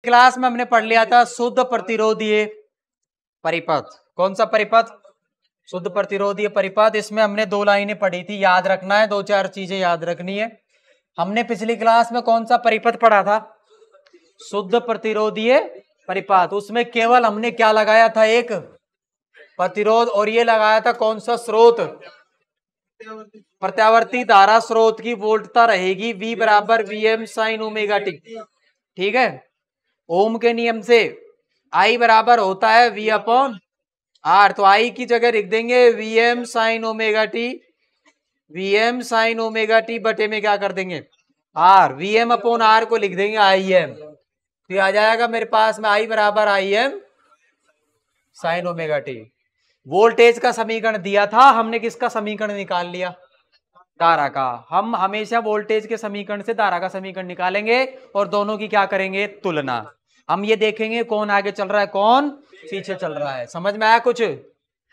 Class में हमने पढ़ लिया था शुद्ध प्रतिरोधीय परिपथ। कौन सा परिपथ? शुद्ध प्रतिरोधीय परिपथ। इसमें हमने 2 लाइनें पढ़ी थी, याद रखना है, 2-4 चीजें याद रखनी है। हमने पिछली क्लास में कौन सा परिपथ पढ़ा था? शुद्ध प्रतिरोधीय परिपथ। उसमें केवल हमने क्या लगाया था? एक प्रतिरोध, और ये लगाया था कौन सा स्रोत? प्रत्यावर्ती धारा स्रोत की वोल्टता रहेगी V बराबर Vm साइन ओमेगा टी। ठीक है, ओम के नियम से I बराबर होता है V अपॉन R, तो I की जगह लिख देंगे Vm sign omega T. Vm sign omega T बटे में क्या कर देंगे? R। Vm अपॉन R को लिख देंगे Im, तो आ जाएगा मेरे पास में I बराबर Im sign omega T. Voltage का समीकरण दिया था, हमने किसका समीकरण निकाल लिया? धारा का। हम हमेशा वोल्टेज के समीकरण से धारा का समीकरण निकालेंगे और दोनों की क्या करेंगे? तुलना। हम ये देखेंगे कौन आगे चल रहा है, कौन पीछे चल रहा है। समझ में आया कुछ?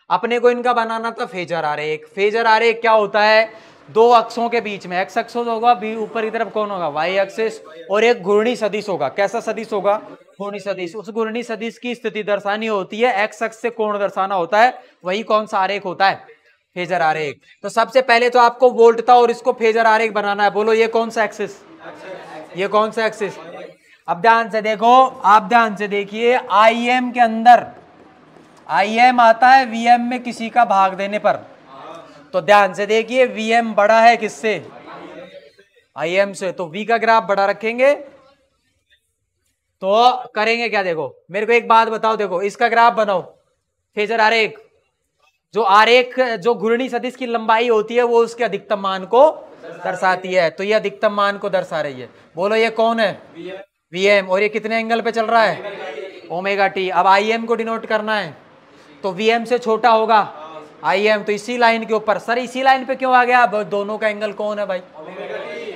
अपने को इनका बनाना था फेजर आरेख। फेजर आरेख क्या होता है? 2 अक्षों के बीच में एक्स अक्ष होगा, बी ऊपर की तरफ कौन होगा? वाई एक्सिस, और एक घूर्णी सदिश होगा। कैसा सदिश होगा? घूर्णी सदिश। उस घूर्णी सदिश की स्थिति दर्शानी होती है, एक्स अक्ष से कोण दर्शाना होता है, वही कौन सा आरेख होता है? फेजर आरेख। तो सबसे पहले तो आपको वोल्टता और इसको फेजर आरेख बनाना है। बोलो ये कौन सा एक्सिस? ये कौन सा एक्सिस? अब ध्यान से देखो, आप ध्यान से देखिए, Im के अंदर Im आता है Vm में किसी का भाग देने पर। तो ध्यान से देखिए, Vm बड़ा है किससे? Im से, तो V का ग्राफ बड़ा रखेंगे। तो करेंगे क्या? देखो मेरे को एक बात बताओ, देखो इसका ग्राफ बनाओ, फेजर आरेख। जो आरेख, जो घूर्णी सदिश की लंबाई होती है वो उसके अधिकतम मान को दर्शाती है, तो ये अधिकतम मान को दर्शा रही है। बोलो ये कौन है? Vm। और ये कितने एंगल पे चल रहा है? Omega T. अब Im को डिनोट करना है, तो Vm से छोटा होगा Im, तो इसी लाइन के ऊपर। सर इसी लाइन पे क्यों आ गया? अब दोनों का एंगल कौन है भाई?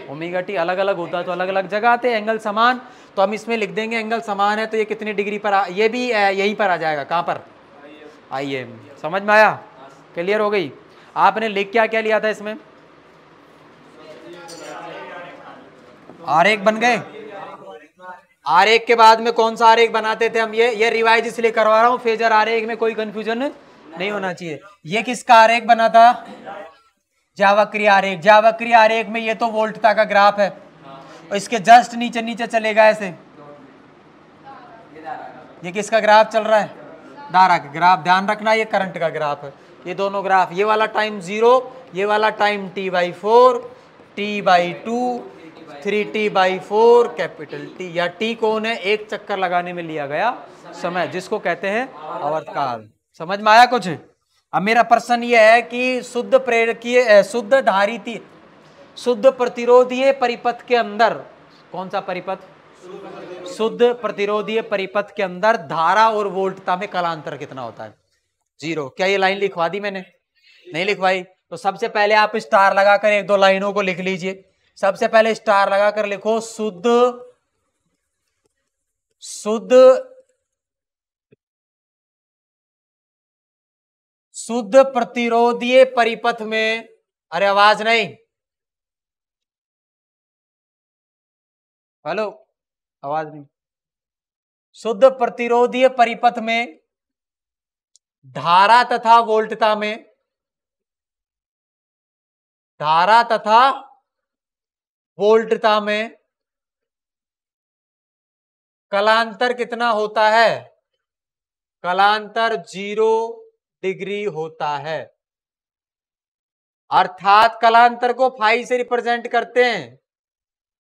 Omega T. अलग अलग होता तो अलग अलग जगह आते, एंगल समान, तो हम इसमें लिख देंगे एंगल समान है, तो ये कितनी डिग्री पर ये भी यहीं पर आ जाएगा। कहां पर? Im। समझ में आया? क्लियर हो गई? आपने लिख क्या लिया था इसमें? आरेख बन गए। आरेख के बाद में कौन सा आरेख बनाते थे हम? ये रिवाइज इसलिए करवा रहा हूं, फेजर आरेख में कोई कंफ्यूजन नहीं होना चाहिए। ये किसका आरेख बना था? जावक्रीय आरेख। जावक्रीय आरेख में ये तो वोल्टता का ग्राफ है, और इसके जस्ट नीचे नीचे चलेगा ऐसे। ये किसका ग्राफ चल रहा है? धारा का ग्राफ। ध्यान रखना ये करंट का ग्राफ है। ये दोनों ग्राफ, ये वाला टाइम 0, ये वाला time T/4, T/2, 3T/4 capital T। या T कौन है? एक चक्कर लगाने में लिया गया समय, जिसको कहते हैं आवर्तकाल। समझ में आया कुछ? अब मेरा प्रश्न ये है कि शुद्ध प्रेरकीय, शुद्ध धारितीय, शुद्ध प्रतिरोधीय परिपथ के अंदर, कौन सा परिपथ? शुद्ध प्रतिरोधीय परिपथ के अंदर धारा और वोल्टता में कालांतर कितना होता है? 0। क्या ये लाइन लिखवा दी मैंने? नहीं लिखवाई। तो सबसे पहले आप स्टार लगाकर 1-2 लाइनों को लिख लीजिए। सबसे पहले स्टार लगाकर लिखो, शुद्ध प्रतिरोधीय परिपथ में, अरे आवाज नहीं, हेलो, आवाज नहीं। शुद्ध प्रतिरोधीय परिपथ में धारा तथा वोल्टता में, धारा तथा वोल्टता में कलांतर कितना होता है? कलांतर 0 डिग्री होता है। अर्थात कलांतर को फाई से रिप्रेजेंट करते हैं,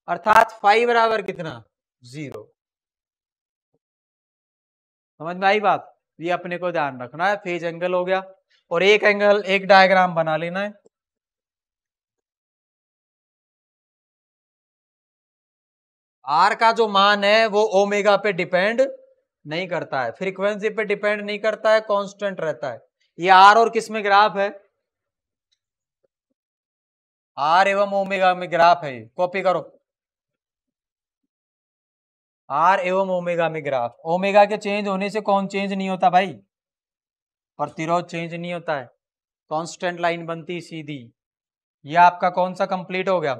अर्थात फाई बराबर कितना? 0। समझ में आई बात? ये अपने को ध्यान रखना है। फेज एंगल हो गया, और एक एंगल, एक डायग्राम बना लेना है। आर का जो मान है वो ओमेगा पे डिपेंड नहीं करता है, फ्रीक्वेंसी पे डिपेंड नहीं करता है, कांस्टेंट रहता है। ये आर और किस में ग्राफ है? आर एवं ओमेगा में ग्राफ है। कॉपी करो, आर एवं ओमेगा में ग्राफ। ओमेगा के चेंज होने से कौन चेंज नहीं होता भाई? प्रतिरोध चेंज नहीं होता है, कांस्टेंट लाइन बनती सीधी। ये आपका कौन सा कंप्लीट हो गया?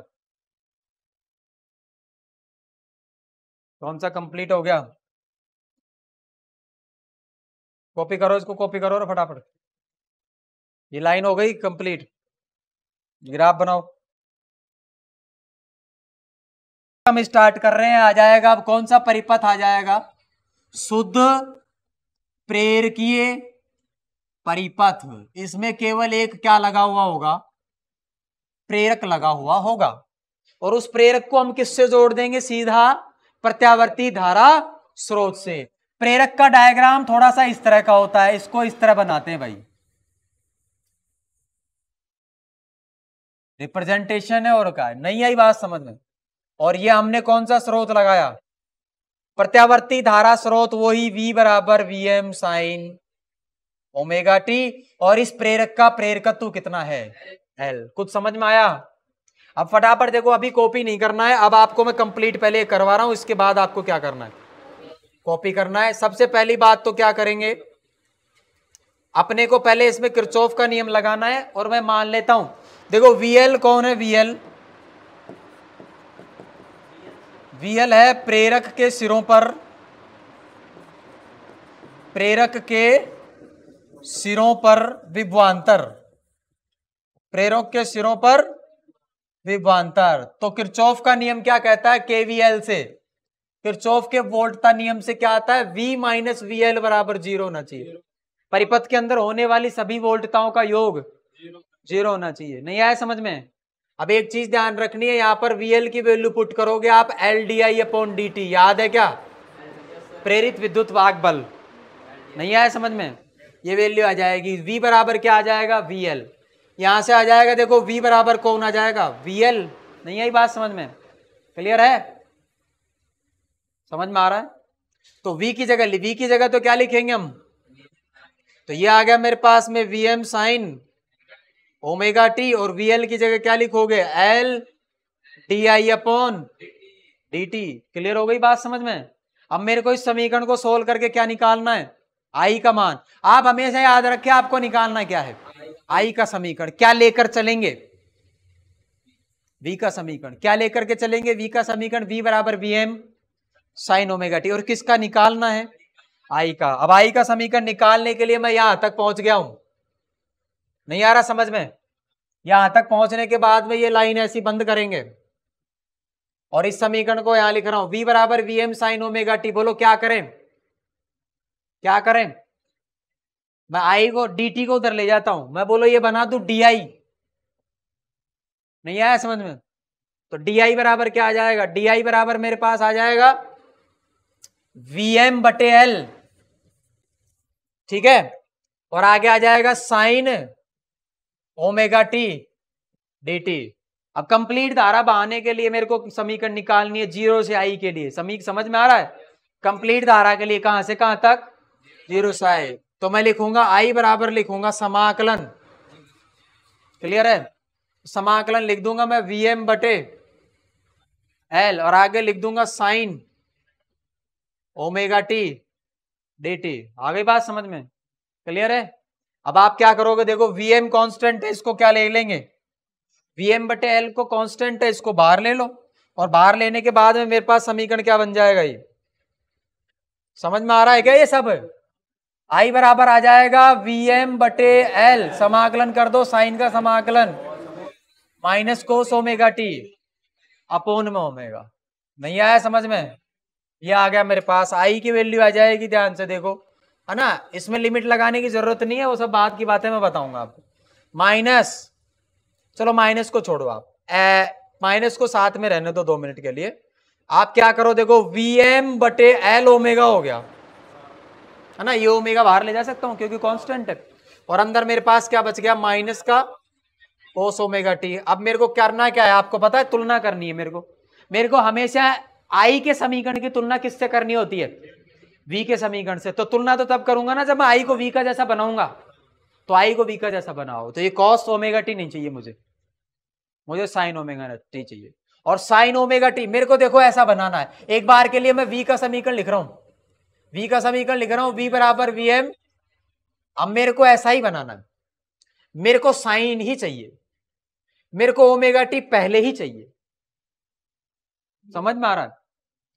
कौन सा कंप्लीट हो गया? कॉपी करो इसको, कॉपी करो ना फटाफट। ये लाइन हो गई कंप्लीट, ग्राफ बनाओ। हम स्टार्ट कर रहे हैं, आ जाएगा अब कौन सा परिपथ आ जाएगा, शुद्ध प्रेरकीय परिपथ। इसमें केवल एक क्या लगा हुआ होगा, प्रेरक लगा हुआ होगा, और उस प्रेरक को हम किससे जोड़ देंगे, सीधा प्रत्यावर्ती धारा स्रोत से। प्रेरक का डायग्राम थोड़ा सा इस तरह का होता है, इसको इस तरह बनाते हैं भाई, रिप्रेजेंटेशन है और क्या नहीं आई बात समझ में। और ये हमने कौन सा स्रोत लगाया, प्रत्यावर्ती धारा स्रोत, वही V बराबर Vm साइन ओमेगा टी, और इस प्रेरक का प्रेरकत्व कितना है, L। कुछ समझ में आया। अब फटाफट देखो, अभी कॉपी नहीं करना है, अब आपको मैं कंप्लीट पहले करवा रहा हूं, इसके बाद आपको क्या करना है, कॉपी करना है। सबसे पहली बात तो क्या करेंगे, अपने को पहले इसमें किरचॉफ का नियम लगाना है, और मैं मान लेता हूं, देखो VL कौन है, VL है प्रेरक के सिरों पर, प्रेरक के सिरों पर विभवांतर, प्रेरक के सिरों पर विभवांतर। तो किरचॉफ का नियम क्या कहता है, KVL से, किरचॉफ के वोल्टता नियम से क्या आता है, V माइनस VL बराबर 0 होना चाहिए। परिपथ के अंदर होने वाली सभी वोल्टताओं का योग 0 होना चाहिए। नहीं आया समझ में। अब एक चीज ध्यान रखनी है, यहां पर VL की वैल्यू पुट करोगे आप LDI/dt, याद है क्या, प्रेरित विद्युत वाहक बल। नहीं आया समझ में, ये वैल्यू आ जाएगी। V बराबर क्या आ जाएगा, VL। यहां से आ जाएगा, देखो V बराबर कौन आ जाएगा, VL। नहीं आई बात समझ में, क्लियर है, समझ में आ रहा है। तो V की जगह तो क्या लिखेंगे हम, तो ये आ गया मेरे पास में Vm साइन ओमेगा टी, और VL की जगह क्या लिखोगे, LDI/dt। क्लियर हो गई बात समझ में। अब मेरे को इस समीकरण को सोल्व करके क्या निकालना है, I का मान। आप हमेशा याद रखें, आपको निकालना क्या है, I का समीकरण। क्या लेकर चलेंगे, V का समीकरण। क्या लेकर के चलेंगे, V का समीकरण, V बराबर Vm साइन ओमेगा टी, और किसका निकालना है, I का। अब I का समीकरण निकालने के लिए मैं यहां तक पहुंच गया हूं, नहीं आ रहा समझ में। यहां तक पहुंचने के बाद में ये लाइन ऐसी बंद करेंगे, और इस समीकरण को यहां लिख रहा हूं, V बराबर Vm साइन ओमेगा टी। बोलो क्या करें, क्या करें, मैं I को dt को उधर ले जाता हूं, मैं बोलो ये बना दूं di। नहीं आया समझ में। तो di बराबर क्या आ जाएगा, di बराबर मेरे पास आ जाएगा Vm/L, ठीक है, और आगे आ जाएगा साइन ओमेगा टी dt। अब कंप्लीट धारा बहाने के लिए मेरे को समीकरण निकालनी है 0 से I के लिए। समीकरण समझ में आ रहा है, कंप्लीट धारा के लिए कहां से कहां तक, 0 से I। तो मैं लिखूंगा I बराबर लिखूंगा समाकलन, क्लियर है, समाकलन लिख दूंगा मैं Vm/L, और आगे लिख दूंगा साइन ओमेगा टी dt। आ गई बात समझ में, क्लियर है। अब आप क्या करोगे, देखो Vm कांस्टेंट है, इसको क्या ले लेंगे, Vm/L को कांस्टेंट है, इसको बाहर ले लो, और बाहर लेने के बाद में मेरे पास समीकरण क्या बन जाएगा, ये समझ में आ रहा है क्या, ये सब I बराबर आ जाएगा Vm/L, समाकलन कर दो, साइन का समाकलन minus cos omega T upon में ओमेगा। नहीं आया समझ में, ये आ गया मेरे पास। I की वैल्यू आ जाएगी, ध्यान से देखो, है ना, इसमें लिमिट लगाने की जरूरत नहीं है, वो सब बात की बातें मैं बताऊंगा आपको। माइनस, चलो माइनस को छोड़ो आप, माइनस को साथ में रहने दो 2 मिनट के लिए। आप क्या करो, देखो Vm/L ओमेगा हो गया, है ना, ये ओमेगा बाहर ले जा सकता हूं क्योंकि कांस्टेंट है, और अंदर मेरे पास क्या बच गया, माइनस का कोस ओमेगा टी। अब मेरे को करना क्या है, आपको पता है, तुलना करनी है मेरे को हमेशा I के समीकरण की तुलना किससे करनी होती है, V के समीकरण से। तो तुलना तो तब करूंगा ना जब मैं I को V का जैसा बनाऊंगा, तो I को V का जैसा बनाओ, तो ये कॉस ओमेगा टी नहीं चाहिए मुझे साइन ओमेगा टी चाहिए। और साइन ओमेगा टी मेरे को देखो ऐसा बनाना है, एक बार के लिए मैं V का समीकरण लिख रहा हूं, V बराबर Vm। अब मेरे को ऐसा ही बनाना है, मेरे को साइन ही चाहिए, मेरे को ओमेगा टी पहले ही चाहिए, समझ में आ रहा है।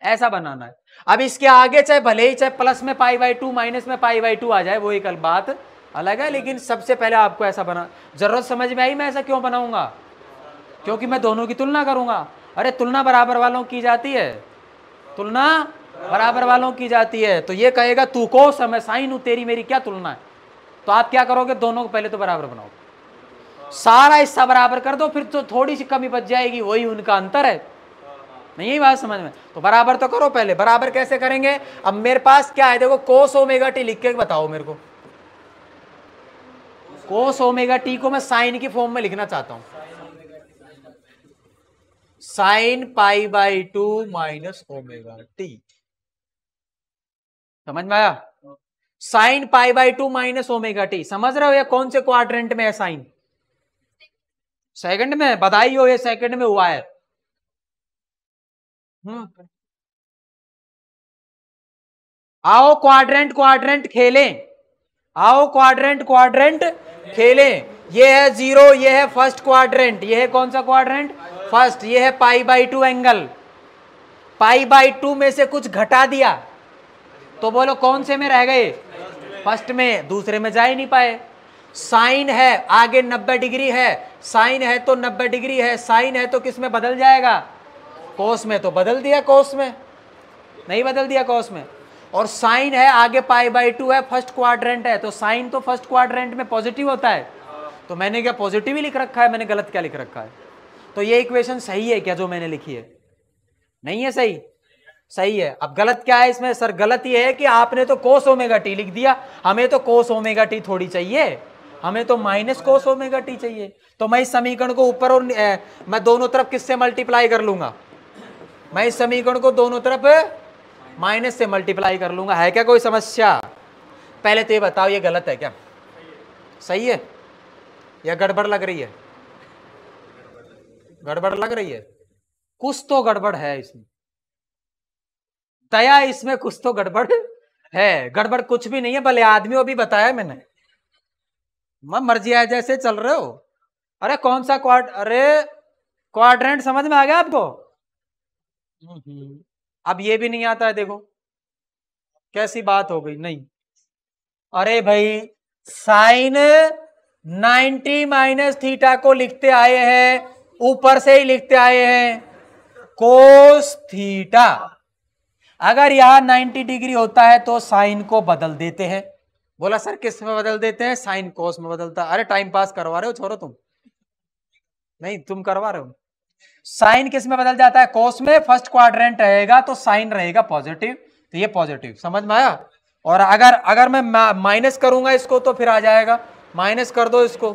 ऐसा बनाना है। अब इसके आगे चाहे भले ही चाहे प्लस में π/2 माइनस में π/2 आ जाए, वो एक बात अलग है, लेकिन सबसे पहले आपको ऐसा बना, जरूरत समझ में आई मैं ऐसा क्यों बनाऊंगा, क्योंकि मैं दोनों की तुलना करूंगा। अरे तुलना बराबर वालों की जाती है, तुलना बराबर वालों की जाती है। तो ये कहेगा तू कोस मैं साइन हूं, तेरी मेरी क्या तुलना है। तो आप क्या करोगे, दोनों को पहले तो बराबर बनाओ, सारा हिस्सा बराबर कर दो, फिर तो थोड़ी सी कमी बच जाएगी, वही उनका अंतर है। नहीं यही बात समझ में, तो बराबर तो करो पहले। बराबर कैसे करेंगे, अब मेरे पास क्या है देखो, कोस ओमेगा टी लिख के बताओ मेरे को। कोस ओमेगा टी को मैं साइन की फॉर्म में लिखना चाहता हूं, साइन π/2 माइनस ओमेगा टी। समझ में आया, साइन π/2 माइनस ओमेगा टी। समझ रहे हो ये कौन से क्वाड्रेंट में है साइन, सेकंड में, बधाई हो ये सेकंड में हुआ है। आओ क्वाड्रेंट क्वाड्रेंट खेलें, आओ क्वाड्रेंट क्वाड्रेंट खेलें। ये है 0, ये है फर्स्ट क्वाड्रेंट, ये है कौन सा क्वाड्रेंट, फर्स्ट। ये है π/2 एंगल, π/2 में से कुछ घटा दिया तो बोलो कौन से में रह गए, फर्स्ट में, दूसरे में जा ही नहीं पाए। साइन है आगे 90 डिग्री है, साइन है तो 90 डिग्री है, साइन है तो किस में बदल जाएगा, कोस में। तो बदल दिया कोस में, नहीं बदल दिया कोस में। और साइन है आगे π/2 है, फर्स्ट क्वाड्रेंट है, तो साइन तो फर्स्ट क्वाड्रेंट में पॉजिटिव होता है, तो मैंने क्या पॉजिटिव ही लिख रखा है, मैंने गलत क्या लिख रखा है। तो ये इक्वेशन सही है क्या जो मैंने लिखी है, नहीं है सही, सही है। अब गलत क्या है इसमें, सर गलत ये है कि आपने तो कोस ओमेगा टी लिख दिया, हमें तो कोस ओमेगा टी थोड़ी चाहिए, हमें तो माइनस कोस ओमेगा टी चाहिए। तो मैं इस समीकरण को ऊपर और मैं दोनों तरफ किससे मल्टीप्लाई कर लूंगा, मैं इस समीकरण को दोनों तरफ माइनस से मल्टीप्लाई कर लूंगा। है क्या कोई समस्या, पहले तो ये बताओ ये गलत है क्या, सही है या गड़बड़ लग रही है, गड़बड़ लग रही है, कुछ तो गड़बड़ है इसमें, दया इसमें कुछ तो गड़बड़ है। गड़बड़ कुछ भी नहीं है, भले आदमियों भी बताया मैंने, मर्जी आए जैसे चल रहे हो। अरे कौन सा अरे क्वाड्रेंट समझ में आ गया आपको, अब ये भी नहीं आता है, देखो कैसी बात हो गई, नहीं। अरे भाई साइन 90 माइनस थीटा को लिखते आए हैं, ऊपर से ही लिखते आए हैं कोस थीटा। अगर यहां 90 डिग्री होता है तो साइन को बदल देते हैं। बोला सर किस में बदल देते हैं, साइन कोस में बदलता। अरे टाइम पास करवा रहे हो छोरो तुम, नहीं तुम करवा रहे हो। साइन किस में बदल जाता है, कोस में। फर्स्ट क्वाड्रेंट रहेगा तो साइन रहेगा पॉजिटिव, तो ये पॉजिटिव, समझ में आया। और अगर मैं माइनस करूंगा इसको तो फिर आ जाएगा, माइनस कर दो इसको,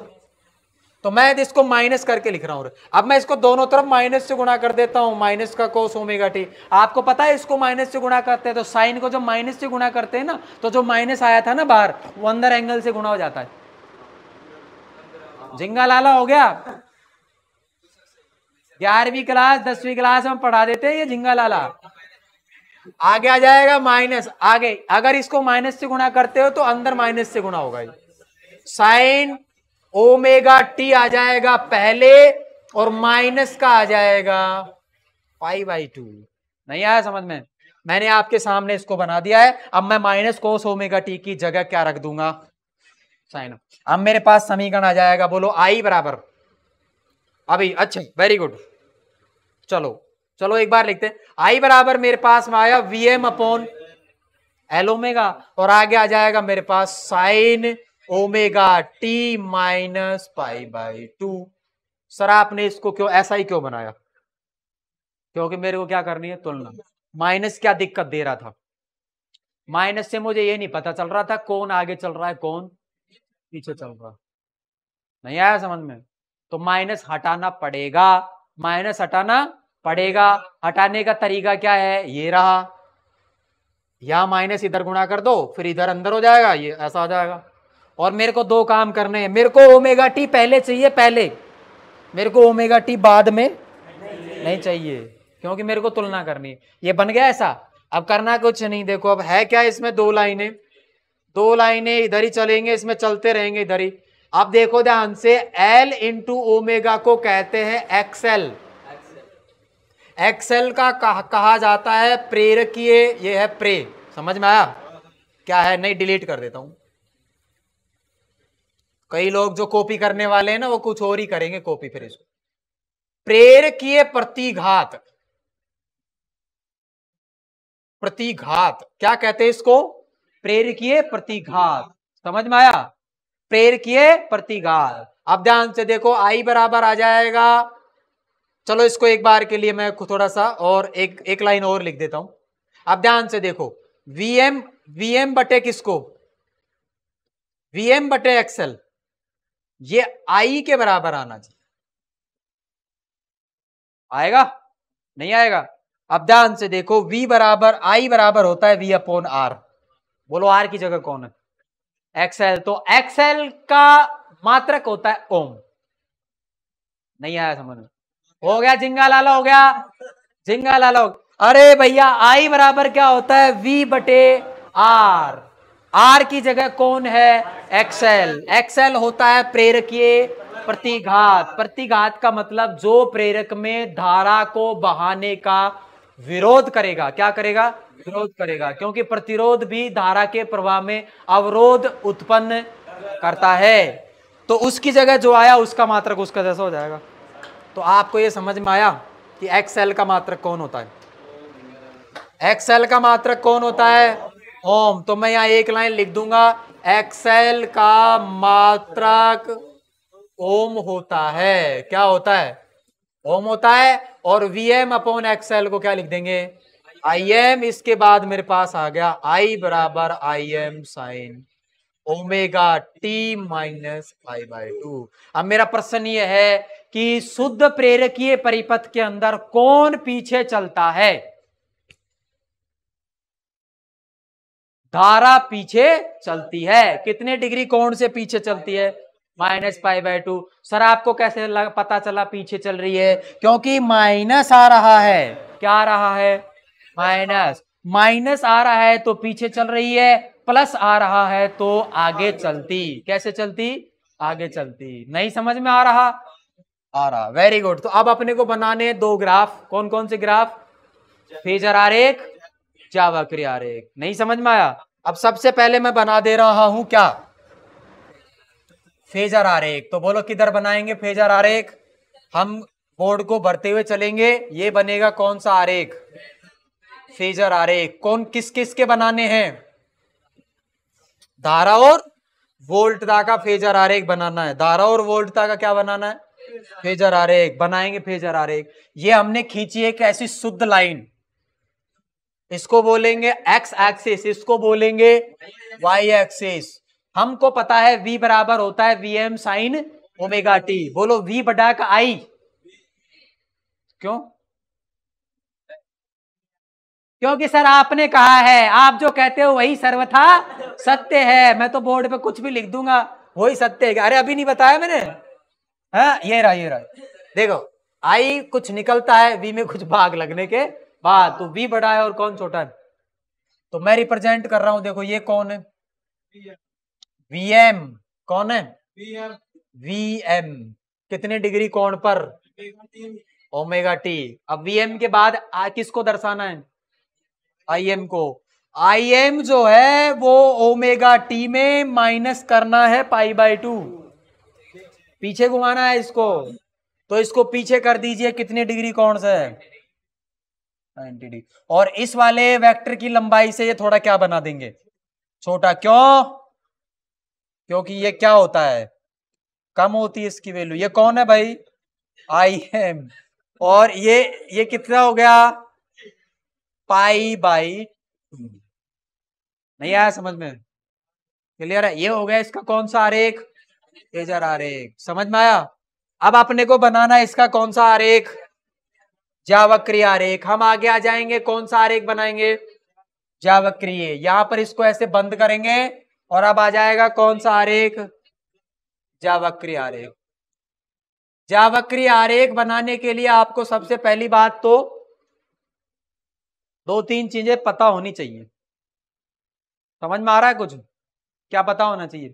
तो मैं इसको माइनस करके लिख रहा हूं। अब मैं इसको दोनों तरफ माइनस से गुणा कर देता हूं, माइनस का कोस ओमेगा टी। आपको पता है इसको माइनस से गुणा करते हैं तो साइन को जब माइनस से गुणा करते हैं ना, तो जो माइनस आया था ना बाहर, वो अंदर एंगल से गुणा हो जाता है। झिंगा लाला हो गया, 11वीं क्लास 10वीं क्लास में पढ़ा देते हैं ये झिंगा लाला। आगे आ जाएगा माइनस, आगे अगर इसको माइनस से गुणा करते हो तो अंदर माइनस से गुणा होगा, साइन ओमेगा टी आ जाएगा पहले और माइनस का आ जाएगा π/2। नहीं आया समझ में, मैंने आपके सामने इसको बना दिया है। अब मैं माइनस कोस ओमेगा टी की जगह क्या रख दूंगा, साइन। अब मेरे पास समीकरण आ जाएगा, बोलो आई बराबर, अभी अच्छा वेरी गुड, चलो चलो एक बार लिखते हैं। आई बराबर मेरे पास में आया Vm/L ओमेगा, और आगे आ जाएगा मेरे पास sine omega t minus π/2। Sir आपने इसको क्यों ऐसा ही क्यों बनाया, क्योंकि मेरे को क्या करनी है, तुलना। माइनस क्या दिक्कत दे रहा था, माइनस से मुझे ये नहीं पता चल रहा था कौन आगे चल रहा है कौन पीछे चल रहा, नहीं आया समझ में। तो माइनस हटाना पड़ेगा, माइनस हटाना पड़ेगा। हटाने का तरीका क्या है, ये रहा, यहां माइनस इधर गुणा कर दो, फिर इधर अंदर हो जाएगा, ये ऐसा हो जाएगा। और मेरे को दो काम करने हैं, मेरे को ओमेगा टी पहले चाहिए, पहले मेरे को ओमेगा टी बाद में नहीं चाहिए, क्योंकि मेरे को तुलना करनी है। ये बन गया ऐसा, अब करना कुछ नहीं। देखो अब है क्या इसमें, दो लाइनें इधर ही चलेंगे, इसमें चलते रहेंगे इधर ही। अब देखो ध्यान से, L इंटू ओमेगा को कहते हैं एक्सएल। एक्सेल का कहा जाता है प्रेरकीय, ये है प्रे, समझ में आया क्या है? नहीं डिलीट कर देता हूं, कई लोग जो कॉपी करने वाले हैं ना वो कुछ और ही करेंगे कॉपी, फिर इसको प्रेरकीय प्रतिघात, प्रतिघात क्या कहते हैं इसको? प्रेरकीय प्रतिघात, समझ में आया? प्रेरकीय प्रतिघात। अब ध्यान से देखो, आई बराबर आ जाएगा, चलो इसको एक बार के लिए मैं थोड़ा सा और एक लाइन और लिख देता हूं। अब ध्यान से देखो, वीएम, वीएम बटे किसको? वीएम बटे एक्सेल, ये आई के बराबर आना चाहिए, आएगा? नहीं आएगा। अब ध्यान से देखो, v बराबर आई बराबर होता है v अपॉन आर, बोलो आर की जगह कौन है? एक्सेल। तो एक्सेल का मात्रक होता है ओम। नहीं आया समझ में? हो गया जिंगा लाला, हो गया जिंगा लाला। अरे भैया आई बराबर क्या होता है? v बटे आर, आर की जगह कौन है? एक्सेल। एक्सेल होता है प्रेरकीय प्रतिघात, प्रतिघात का मतलब जो प्रेरक में धारा को बहाने का विरोध करेगा। क्या करेगा? विरोध करेगा, क्योंकि प्रतिरोध भी धारा के प्रवाह में अवरोध उत्पन्न करता है। तो उसकी जगह जो आया उसका मात्रक उसका जैसा हो जाएगा। तो आपको ये समझ में आया कि एक्सेल का मात्रक कौन होता है? एक्सेल का मात्रक कौन होता है? ओम। तो मैं यहां एक लाइन लिख दूंगा, एक्सेल का मात्रक ओम होता है। क्या होता है? ओम होता है। और वीएम अपॉन एक्सेल को क्या लिख देंगे? I am. इसके बाद मेरे पास आ गया आई बराबर I am sign omega t minus pi by 2। अब मेरा प्रश्न ये है कि शुद्ध प्रेरकीय परिपथ के अंदर कौन पीछे चलता है? धारा पीछे चलती है। कितने डिग्री कोण से पीछे चलती है? Minus pi by 2। सर आपको कैसे पता चला पीछे चल रही है? क्योंकि माइनस आ रहा है। क्या आ रहा है? माइनस। माइनस आ रहा है तो पीछे चल रही है, प्लस आ रहा है तो आगे चलती। कैसे चलती? आगे चलती। नहीं समझ में आ रहा? आ रहा। Very good. तो अब अपने को बनाने दो ग्राफ। कौन कौन से ग्राफ? फेजर आरेख, जावक्रीय आरेख। नहीं समझ में आया? अब सबसे पहले मैं बना दे रहा हूं क्या? फेजर आरेख। तो बोलो किधर बनाएंगे फेजर आरेख? हम बोर्ड को भरते हुए चलेंगे। ये बनेगा कौन सा आरेख? फेजर आरेख। कौन किस किस के बनाने हैं? धारा और वोल्टता का फेजर आरेख बनाना है। धारा और वोल्टता का क्या बनाना है? फेजर आरेख बनाएंगे। फेजर आरेख ये हमने खींची एक ऐसी शुद्ध लाइन, इसको बोलेंगे एक्स एक्सिस, इसको बोलेंगे वाई एक्सिस। हमको पता है v बराबर होता है वीएम साइन ओमेगा टी। बोलो v बटा का आई। क्यों? क्योंकि सर आपने कहा है, आप जो कहते हो वही सर्वथा सत्य है। मैं तो बोर्ड पे कुछ भी लिख दूंगा, वही सत्य है। अरे अभी नहीं बताया मैंने? हाँ ये रहा, ये रहा। देखो आई कुछ निकलता है v में कुछ भाग लगने के बाद, तो v बड़ा है और कौन छोटा है? तो मैं रिप्रेजेंट कर रहा हूं। देखो ये कौन है? वीएम। कौन है? वीएम। कितने डिग्री कोण पर? Omega T. अब वीएम के बाद किसको दर्शाना है? आईएम को। आईएम जो है वो ओमेगा टी में माइनस करना है पाई बाय 2, पीछे घुमाना है इसको। तो इसको पीछे कर दीजिए, कितने डिग्री कोण से? 90 डिग्री। और इस वाले वेक्टर की लंबाई से ये थोड़ा क्या बना देंगे? छोटा। क्यों? क्योंकि ये क्या होता है? कम होती है इसकी वैल्यू। ये कौन है भाई? I am. और ये कितना हो गया? Pi by 2। नहीं आया समझ में? क्लियर है? ये हो गया इसका कौन सा आरेख? फेजर आरेख। समझ में आया? अब अपने को बनाना है इसका कौन सा आरेख? जावक्रीय आरेख। हम आगे आ जाएंगे, कौन सा आरेख बनाएंगे? जावक्रीय। यहां पर इसको ऐसे बंद करेंगे और अब आ जाएगा कौन सा आरेख? जावक्रीय आरेख। जावक्रीय आरेख बनाने के लिए आपको सबसे पहली बात तो दो तीन चीजें पता होनी चाहिए। समझ में आ रहा है कुछ? क्या पता होना चाहिए?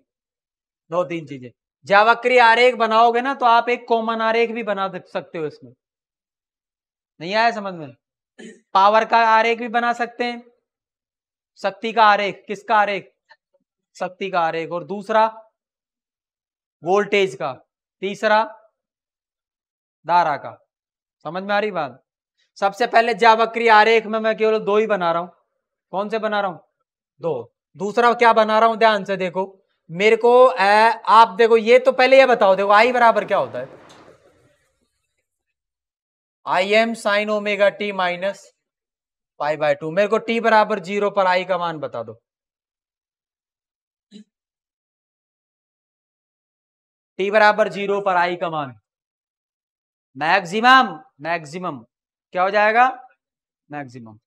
दो तीन चीजें। जावक्रीय आरेख बनाओगे ना तो आप एक कॉमन आरेख भी बना सकते हो इसमें। नहीं आया समझ में? पावर का आरेख भी बना सकते हैं, शक्ति का आरेख, किसका आरेख? शक्ति का आरेख, और दूसरा वोल्टेज का, तीसरा धारा का। समझ में आ रही बात? सबसे पहले ज्यावक्रीय आरेख में मैं केवल दो ही बना रहा हूं। कौन से बना रहा हूं? दो। दूसरा क्या बना रहा हूं, ध्यान से देखो मेरे को। आप देखो, ये तो पहले ये बताओ, देखो आई बराबर क्या होता है? I M sign omega t minus pi by 2। मेरे को टी बराबर 0 पर आई का मान बता दो। टी बराबर 0 पर आई का मान मैक्सिमम, मैक्सिमम क्या हो जाएगा? मैक्सिमम।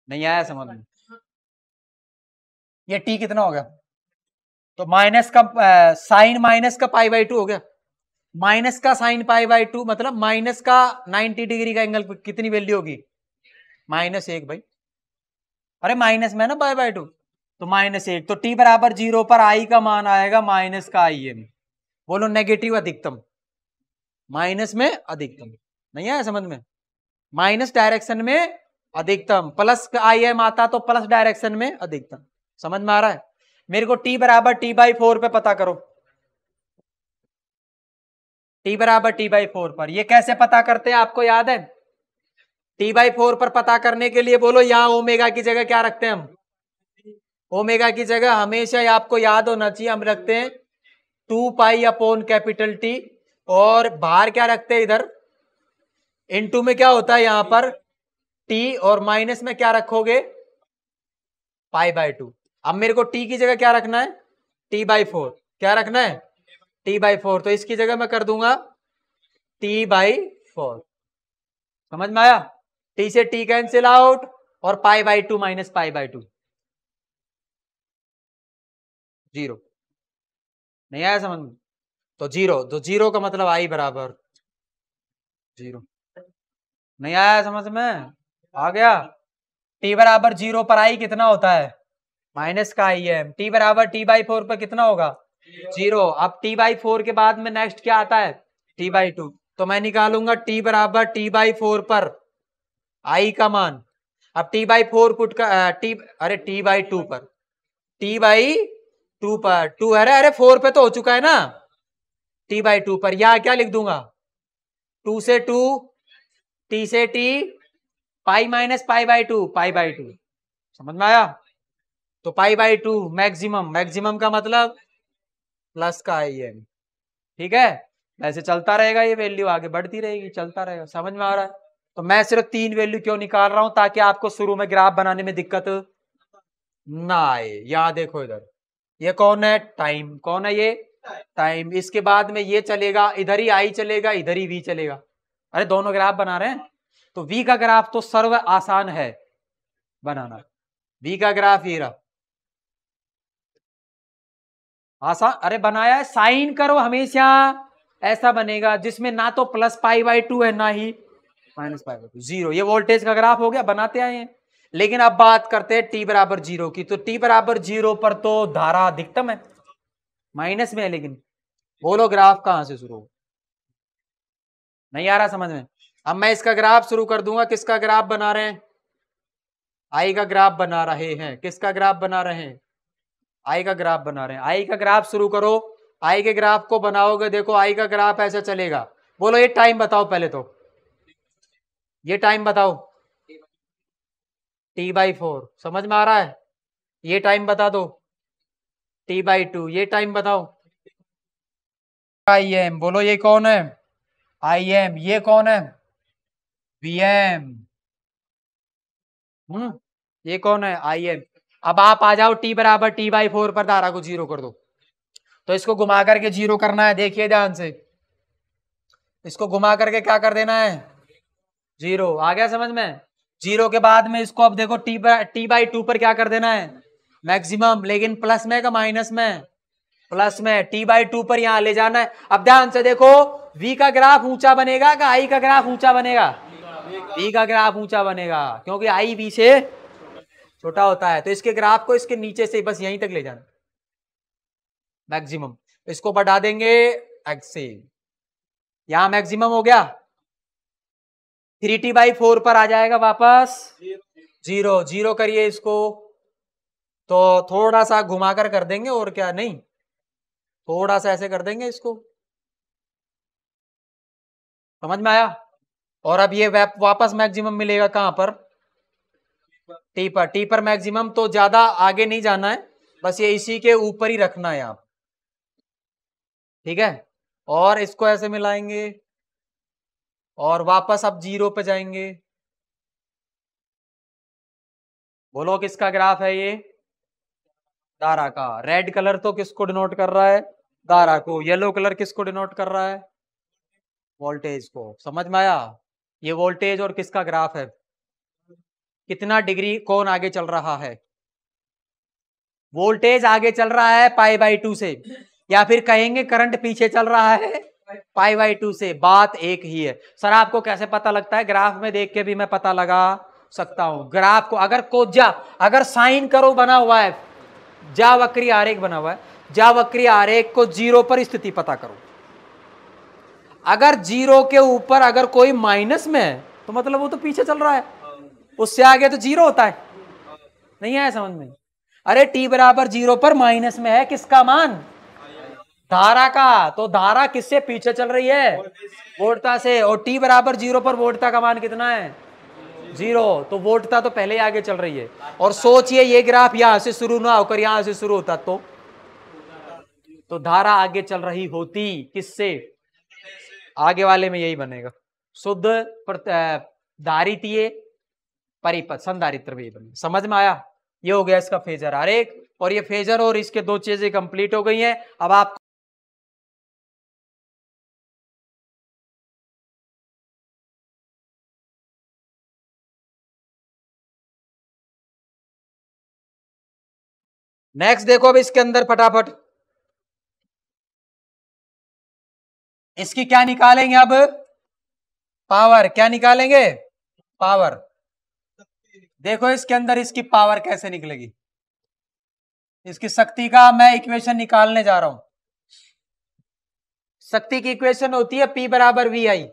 नहीं आया समझ में? ये टी कितना हो गया? तो माइनस का साइन माइनस का पाई बाई 2 हो गया। माइनस का साइन पाई बाई 2 मतलब माइनस का 90 डिग्री का एंगल कितनी वैल्यू होगी? -1 भाई। अरे माइनस में ना पाई बाई 2, तो -1। तो टी बराबर 0 पर आई का मान आएगा माइनस का आई एम। बोलो नेगेटिव अधिकतम, माइनस में अधिकतम। नहीं आया समझ में? माइनस डायरेक्शन में अधिकतम, प्लस का आई एम आता तो प्लस डायरेक्शन में अधिकतम। समझ में आ रहा है? मेरे को टी बराबर टी बाई 4 पे पता करो। टी बराबर टी बाई 4 पर ये कैसे पता करते हैं, आपको याद है? टी बाई 4 पर पता करने के लिए बोलो यहां ओमेगा की जगह क्या रखते हैं हम? ओमेगा की जगह हमेशा आपको याद होना चाहिए हम रखते हैं 2 पाई अपॉन कैपिटल टी, और बाहर क्या रखते हैं इधर? इनटू में क्या होता है यहां पर? टी, और माइनस में क्या रखोगे? Pi by 2। अब मेरे को टी की जगह क्या रखना है? T by 4। क्या रखना है? T by 4। तो इसकी जगह मैं कर दूंगा टी बाई 4। समझ में आया? टी से टी कैंसिल आउट, और pi by 2 minus pi by 2 0। नहीं आया समझ में? तो 0, तो 0 का मतलब आई बराबर 0। नहीं आया समझ में? आ गया? टी बराबर 0 पर आई कितना होता है? माइनस का आई एम। टी बराबर टी बाई 4 पर कितना होगा? 0। अब टी बाई 4 के बाद में नेक्स्ट क्या आता है? T by 2। तो मैं निकालूंगा टी बराबर टी बाई 4 पर आई का मान। अब टी बाई 4 पुट का टी, अरे टी बाई 2 पर, टी बाई 2 पर 2, अरे 4 पे तो हो चुका है ना। टी बाई 2 पर यहां क्या लिख दूंगा? 2 से 2, टी से T, pi minus pi by 2, pi by 2। समझ में आया? तो पाई बाई 2 मैक्सिमम, मैक्सिमम का मतलब प्लस का आई एम। ठीक है? ऐसे चलता रहेगा, ये वैल्यू आगे बढ़ती रहेगी, चलता रहेगा। समझ में आ रहा है? तो मैं सिर्फ 3 वैल्यू क्यों निकाल रहा हूं? ताकि आपको शुरू में ग्राफ बनाने में दिक्कत ना आए। यहां देखो इधर, ये कौन है? टाइम। कौन है ये? टाइम। इसके बाद में ये चलेगा, इधर ही आई चलेगा, इधर ही वी चलेगा। अरे दोनों ग्राफ बना रहे हैं, तो वी का ग्राफ तो सर्व आसान है बनाना। वी का ग्राफ ये रहा, आसान। अरे बनाया है, साइन करो हमेशा ऐसा बनेगा जिसमें ना तो प्लस पाई बाई 2 है ना ही माइनस पाई बाई 2, 0। ये वोल्टेज का ग्राफ हो गया, बनाते आए हैं। लेकिन अब बात करते हैं टी बराबर 0 की। तो टी बराबर 0 पर तो धारा अधिकतम है, माइनस में है। लेकिन बोलो ग्राफ कहां से शुरू हो? नहीं आ रहा समझ में? अब मैं इसका ग्राफ शुरू कर दूंगा। किसका ग्राफ बना रहे हैं? आई का ग्राफ बना रहे हैं। किसका ग्राफ बना रहे हैं? आई का ग्राफ बना रहे हैं। आई का ग्राफ शुरू करो। आई के ग्राफ को बनाओगे, देखो आई का ग्राफ ऐसा चलेगा। बोलो ये टाइम बताओ पहले तो, ये टाइम बताओ। टी बाई 4 समझ में आ रहा है? ये टाइम बता दो टी बाई 2। ये टाइम बताओ आई एम। बोलो ये कौन है? I am. ये कौन है? We am. ये कौन है? I am. अब आप आ जाओ टी बराबर टी बाई 4 पर धारा को 0 कर दो। तो इसको घुमा करके 0 करना है, देखिए ध्यान से। इसको घुमा करके क्या कर देना है? 0। आ गया समझ में? 0 के बाद में इसको अब देखो टी बाई 2 पर क्या कर देना है? मैक्सिमम। लेकिन प्लस में का माइनस में? प्लस में। टी बाई 2 पर यहां ले जाना है। अब ध्यान से देखो, वी का ग्राफ ऊंचा बनेगा कि आई का ग्राफ ऊंचा बनेगा? वी का ग्राफ ऊंचा बनेगा, क्योंकि आई वी से छोटा होता है। तो इसके ग्राफ को इसके नीचे से बस यहीं तक ले जाना, मैक्सिमम। इसको बढ़ा देंगे एक्स से, यहां मैक्सिमम हो गया, 3t/4 पर आ जाएगा वापस 0, 0 करिए इसको, तो थोड़ा सा घुमाकर कर देंगे और क्या, नहीं थोड़ा सा ऐसे कर देंगे इसको, समझ में आया। और अब ये वापस मैक्सिमम मिलेगा कहां पर, टी पर, टी पर मैक्सिमम, तो ज्यादा आगे नहीं जाना है, बस ये इसी के ऊपर ही रखना है आप, ठीक है। और इसको ऐसे मिलाएंगे और वापस अब 0 पे जाएंगे। बोलो किसका ग्राफ है ये, धारा का। रेड कलर तो किसको डिनोट कर रहा है, धारा को। येलो कलर किसको डिनोट कर रहा है, वोल्टेज को। समझ में आया, ये वोल्टेज और किसका ग्राफ है, कितना डिग्री कौन आगे चल रहा है, वोल्टेज आगे चल रहा है π/2 से, या फिर कहेंगे करंट पीछे चल रहा है π/2 से। बात एक ही है। सर आपको कैसे पता लगता है, ग्राफ में देख के भी मैं पता लगा सकता हूं। ग्राफ को अगर साइन करो बना हुआ है, जा वक्री आरेख बना हुआ है, जा वक्री आरेख को 0 पर स्थिति पता करो। अगर 0 के ऊपर अगर कोई माइनस में है तो मतलब वो तो पीछे चल रहा है, उससे आगे तो 0 होता है। नहीं आया समझ में। अरे t/0 पर माइनस में है किसका मान, धारा का, तो धारा किससे पीछे चल रही है, वोल्टता से। और t/0 पर वोल्टता का मान कितना है, 0, तो वोल्टता तो पहले ही आगे चल रही है। और सोचिए ये ग्राफ यहां से शुरू ना होकर यहां से शुरू होता तो धारा आगे चल रही होती किससे, आगे वाले में यही बनेगा, शुद्ध धारितीय परिपथ संधारित्र भी बने। समझ में आया, ये हो गया इसका फेजर आरेख। और ये फेजर और इसके दो चीजें कंप्लीट हो गई हैं। अब आप नेक्स्ट देखो, अब इसके अंदर फटाफट इसकी क्या निकालेंगे, अब पावर क्या निकालेंगे, पावर। देखो इसके अंदर इसकी पावर कैसे निकलेगी, इसकी शक्ति का मैं इक्वेशन निकालने जा रहा हूं। शक्ति की इक्वेशन होती है P/VI,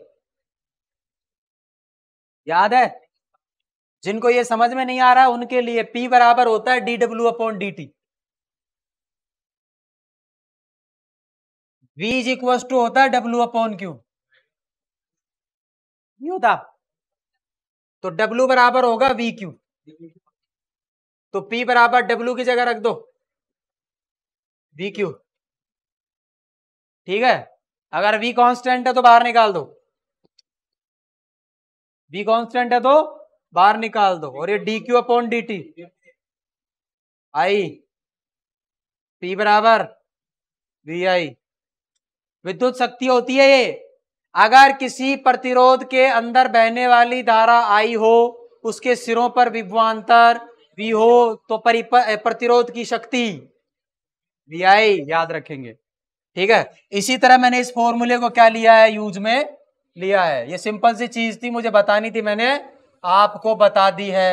याद है। जिनको ये समझ में नहीं आ रहा उनके लिए P बराबर होता है dW/dt, V is equal to होता है W/Q, नहीं होता, तो W बराबर होगा VQ, तो P बराबर W की जगह रख दो VQ, ठीक है। अगर V कांस्टेंट है तो बाहर निकाल दो, V कांस्टेंट है तो बाहर निकाल दो, और ये dQ/dt आई P बराबर VI। विद्युत शक्ति होती है ये। अगर किसी प्रतिरोध के अंदर बहने वाली धारा I हो, उसके सिरों पर विभवांतर V हो, तो प्रतिरोध की शक्ति VI, याद रखेंगे, ठीक है। इसी तरह मैंने इस फॉर्मूले को क्या लिया है, यूज में लिया है। ये सिंपल सी चीज थी, मुझे बतानी थी, मैंने आपको बता दी है।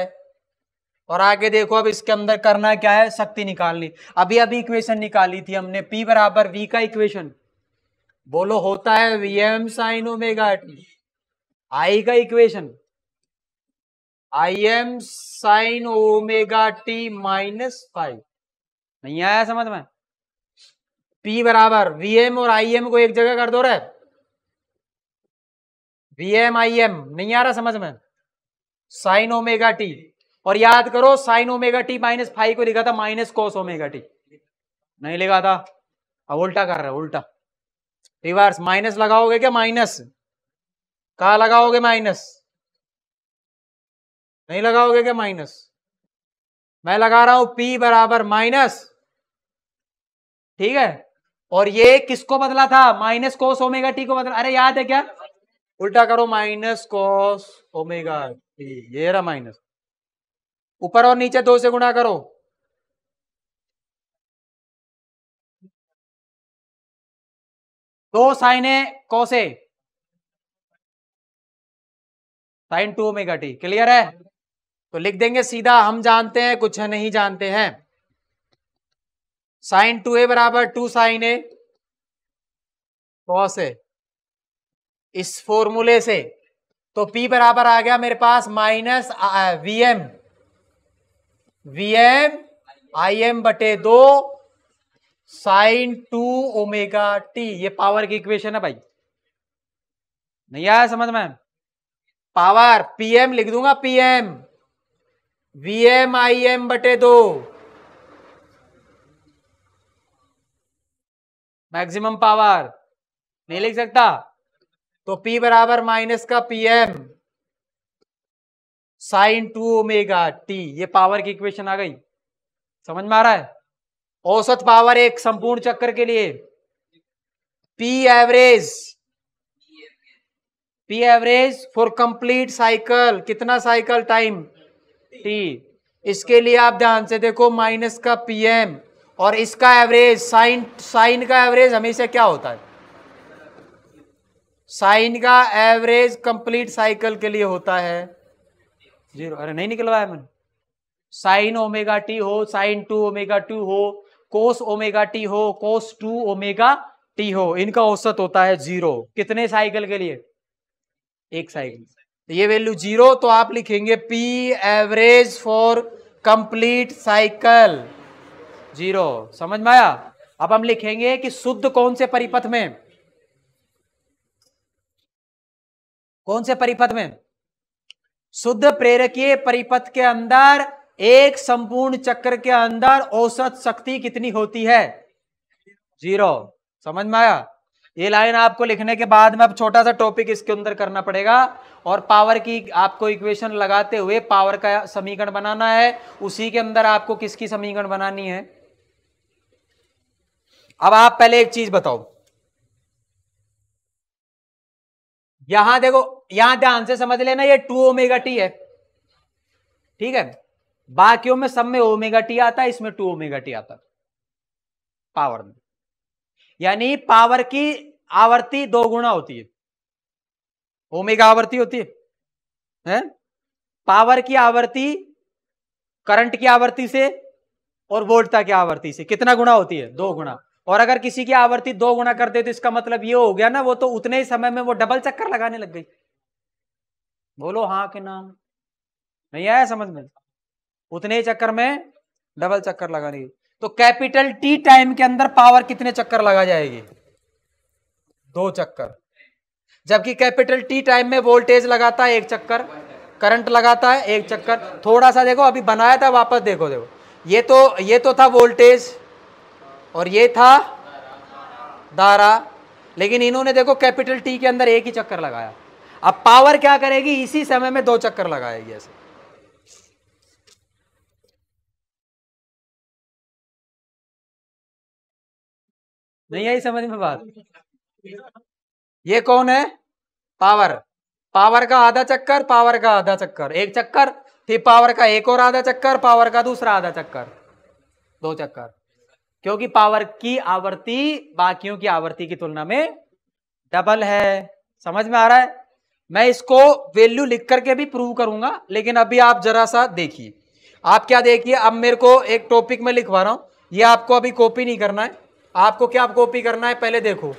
और आगे देखो, अब इसके अंदर करना क्या है, शक्ति निकालनी। अभी इक्वेशन निकाली थी हमने, P बराबर V का इक्वेशन, बोलो होता है Vm sin omega T. I का equation Im sin omega T -5। नहीं आया समझ में। P बराबर Vm और Im को एक जगह कर दो रे, Vm Im, नहीं आ रहा समझ में, साइन ओमेगा टी। और याद करो साइन ओमेगा टी -5 को लिखा था माइनस कॉस ओमेगा टी, नहीं लिखा था। अब उल्टा कर रहे हो, उल्टा रिवर्स। माइनस लगाओगे क्या, माइनस कहा लगाओगे, माइनस नहीं लगाओगे क्या, माइनस मैं लगा रहा हूं P बराबर माइनस, ठीक है। और ये किसको बदला था, माइनस कॉस ओमेगा टी को बदला, अरे याद है क्या, उल्टा करो, माइनस कॉस ओमेगा टी, ये रहा माइनस, ऊपर और नीचे 2 से गुणा करो, दो साइने कोसे साइन 2 ओमेगा टी, क्लियर है। तो लिख देंगे सीधा, हम जानते हैं कुछ नहीं जानते हैं। साइन 2a बराबर 2 साइन a कॉस a, इस फॉर्मूले से, तो P बराबर आ गया मेरे पास माइनस Vm Im बटे 2 साइन 2 ओमेगा टी। ये पावर की इक्वेशन है भाई, नहीं आया समझ में? पावर Pm लिख दूंगा, Pm Vm Im बटे 2 मैक्सिमम पावर, नहीं लिख सकता, तो P बराबर माइनस का Pm साइन 2 ओमेगा टी। ये पावर की इक्वेशन आ गई, समझ में आ रहा है? औसत पावर एक संपूर्ण चक्कर के लिए P average for complete cycle, कितना साइकिल टाइम T। इसके लिए आप ध्यान से देखो, माइनस का Pm और इसका एवरेज, साइन का एवरेज हमेशा क्या होता है? साइन का एवरेज कंप्लीट साइकिल के लिए होता है 0। अरे नहीं निकलवाया मैंने। साइन ओमेगा टी हो, साइन 2 ओमेगा 2 हो, कोस ओमेगा टी हो, कोस 2 ओमेगा टी हो, इनका औसत होता है 0। कितने साइकिल के लिए? एक साइकिल। तो ये वैल्यू 0, तो आप लिखेंगे P average for complete cycle 0। समझ में आया? अब हम लिखेंगे कि शुद्ध कौन से परिपथ में, कौन से परिपथ में? शुद्ध प्रेरकीय परिपथ के अंदर एक संपूर्ण चक्र के अंदर औसत शक्ति कितनी होती है? 0। समझ में आया? ये लाइन आपको लिखने के बाद में अब छोटा सा टॉपिक इसके अंदर करना पड़ेगा, और पावर की आपको इक्वेशन लगाते हुए पावर का समीकरण बनाना है। उसी के अंदर आपको किसकी समीकरण बनानी है? अब आप पहले एक चीज बताओ, यहां देखो, यहां ध्यान से समझ लेना, ये 2 ओमेगा टी है, ठीक है? बाकियों में सब में ओमेगा टी आता है, इसमें 2 ओमेगा टी आता है पावर में। यानी पावर की आवृत्ति 2 गुना होती है, ओमेगा आवृत्ति होती है? पावर की आवृत्ति करंट की आवृत्ति से और वोल्टता की आवृत्ति से कितना गुना होती है? 2 गुना। और अगर किसी की आवृत्ति 2 गुना कर दे तो इसका मतलब ये हो गया ना, वो तो उतने ही समय में वो डबल चक्कर लगाने लग गई। बोलो हाँ कि ना? नहीं आया समझ में? उतने ही चक्कर में डबल चक्कर लगाने की। तो कैपिटल टी टाइम के अंदर पावर कितने चक्कर लगा जाएगी? 2 चक्कर। जबकि कैपिटल टी टाइम में वोल्टेज लगाता है 1 चक्कर, करंट लगाता है 1 चक्कर। थोड़ा सा देखो, अभी बनाया था, वापस देखो, ये तो था वोल्टेज और ये था धारा, लेकिन इन्होंने देखो कैपिटल टी के अंदर 1 ही चक्कर लगाया। अब पावर क्या करेगी? इसी समय में 2 चक्कर लगाएगी ऐसे। नहीं आई समझ में बात? ये कौन है? पावर। पावर का आधा चक्कर, पावर का आधा चक्कर, 1 चक्कर, फिर पावर का एक और आधा चक्कर, पावर का दूसरा आधा चक्कर, 2 चक्कर। क्योंकि पावर की आवृत्ति बाकियों की आवृत्ति की तुलना में डबल है। समझ में आ रहा है? मैं इसको वैल्यू लिख करके भी प्रूव करूंगा, लेकिन अभी आप जरा सा देखिए। आप क्या देखिए, अब मेरे को एक टॉपिक में लिखवा रहा हूं, ये आपको अभी कॉपी नहीं करना है। आपको क्या कॉपी करना है? पहले देखो,